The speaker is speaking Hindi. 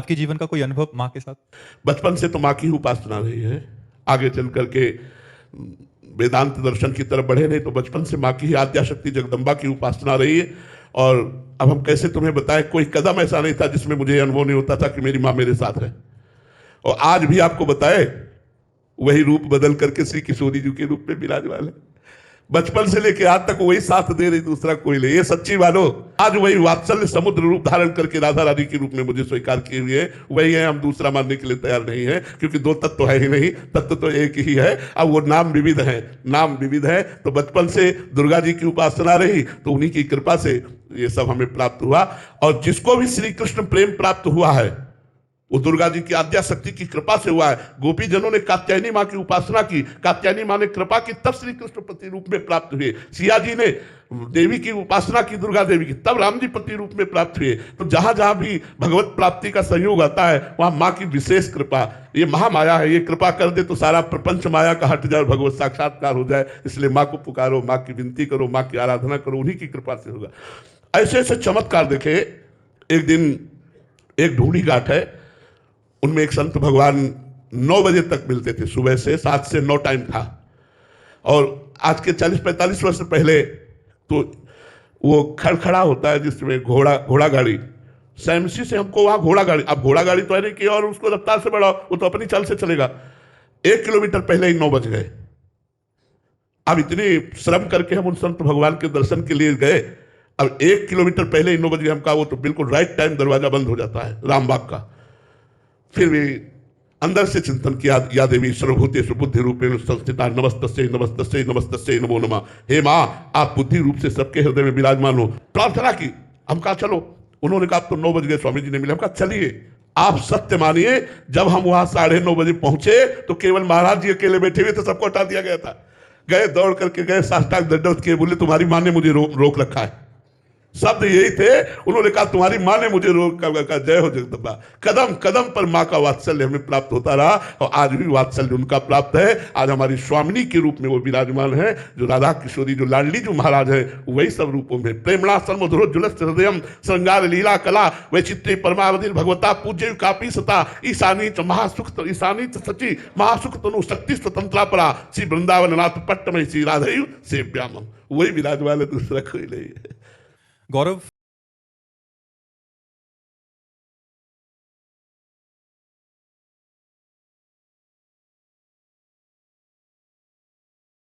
आपके जीवन का कोई अनुभव माँ के साथ? बचपन से तो माँ की ही उपासना रही है। आगे चल करके वेदांत दर्शन की तरफ बढ़े नहीं तो बचपन से माँ की ही आद्याशक्ति जगदम्बा की उपासना रही है। और अब हम कैसे तुम्हें बताएं, कोई कदम ऐसा नहीं था जिसमें मुझे अनुभव नहीं होता था कि मेरी माँ मेरे साथ है। और आज भी आपको बताए वही रूप बदल करके श्री किशोरी जी के रूप में विराजमान है। बचपन से लेके आज तक वही साथ दे रही, दूसरा कोई नहीं। ये सच्ची वालों, आज वही वात्सल्य समुद्र रूप धारण करके राधा रानी के रूप में मुझे स्वीकार किए हुए वही है। हम दूसरा मानने के लिए तैयार नहीं है, क्योंकि दो तत्व तो है ही नहीं, तत्व तो एक ही है। अब वो नाम विविध है, नाम विविध है। तो बचपन से दुर्गा जी की उपासना रही तो उन्हीं की कृपा से ये सब हमें प्राप्त हुआ। और जिसको भी श्री कृष्ण प्रेम प्राप्त हुआ है वो दुर्गा जी की आद्या शक्ति की कृपा से हुआ है। गोपी जनों ने कात्यायनी माँ की उपासना की, कात्यायनी माँ ने कृपा की, तब श्री कृष्ण पति रूप में प्राप्त हुए। सिया जी ने देवी की उपासना की, दुर्गा देवी की, तब राम जी पति रूप में प्राप्त हुए। तो जहां जहां भी भगवत प्राप्ति का संयोग आता है वहां माँ की विशेष कृपा, ये महामाया है, ये कृपा कर दे तो सारा प्रपंच माया का हट जाए, भगवत साक्षात्कार हो जाए। इसलिए माँ को पुकारो, माँ की विनती करो, माँ की आराधना करो, उन्हीं की कृपा से होगा। ऐसे ऐसे चमत्कार देखे। एक दिन एक ढूंढी घाट है, उनमें एक संत भगवान 9 बजे तक मिलते थे, सुबह से 7 से 9 टाइम था। और आज के 40-45 वर्ष पहले तो वो खड़खड़ा होता है जिसमें घोड़ा गाड़ी, सैमसी से हमको वहाँ घोड़ा गाड़ी, अब घोड़ा गाड़ी तो है नहीं कि और उसको रफ्तार से बढ़ाओ, वो तो अपनी चाल से चलेगा। 1 किलोमीटर पहले ही 9 बज गए। अब इतनी श्रम करके हम उन संत भगवान के दर्शन के लिए गए, अब 1 किलोमीटर पहले ही 9 बज गए। हम कहा वो तो बिल्कुल राइट टाइम दरवाजा बंद हो जाता है रामबाग का। फिर भी अंदर से चिंतन किया, या देवी सर्वभूतेषु बुद्धि रूपेण संस्थिता नमस्तस्यै नमस्तस्यै नमस्तस्यै नमो नमः। हे माँ, आप बुद्धि रूप से सबके हृदय में विराजमान हो। प्रार्थना की। हम कहा चलो, उन्होंने कहा तो 9 बज गए, स्वामी जी ने मिले। हम कहा चलिए। आप सत्य मानिए, जब हम वहां 9:30 बजे पहुंचे तो केवल महाराज जी अकेले बैठे हुए थे, सबको हटा दिया गया था। गए, दौड़ करके गए, साष्टांग दंडवत किए, बोले तुम्हारी माँ ने मुझे रोक रखा है। शब्द यही थे। उन्होंने कहा तुम्हारी माँ ने मुझे रोक कर, जय हो जगदम्बा। कदम कदम पर माँ का वात्सल्य हमें प्राप्त होता रहा और आज भी वात्सल्य उनका प्राप्त है। आज हमारी स्वामिनी के रूप में वो विराजमान है, जो राधा किशोरी, जो लाडली जो महाराज है, वही सब रूपों में प्रेमणा सर्वधुरोज्ज्वलस्य हृदयम श्रृंगार लीला कला वैचित्र्य परमावधि भगवता पूज्य कापी सता ईशानी च महासुख ईशानी च सची महासुख तनु शक्ति स्वतंत्रा परा श्री वृंदावन नाथ पट्टमय श्री राधयु सेव्याम। वही विराजमान है, दूसरा कोई नहीं है। गौरव,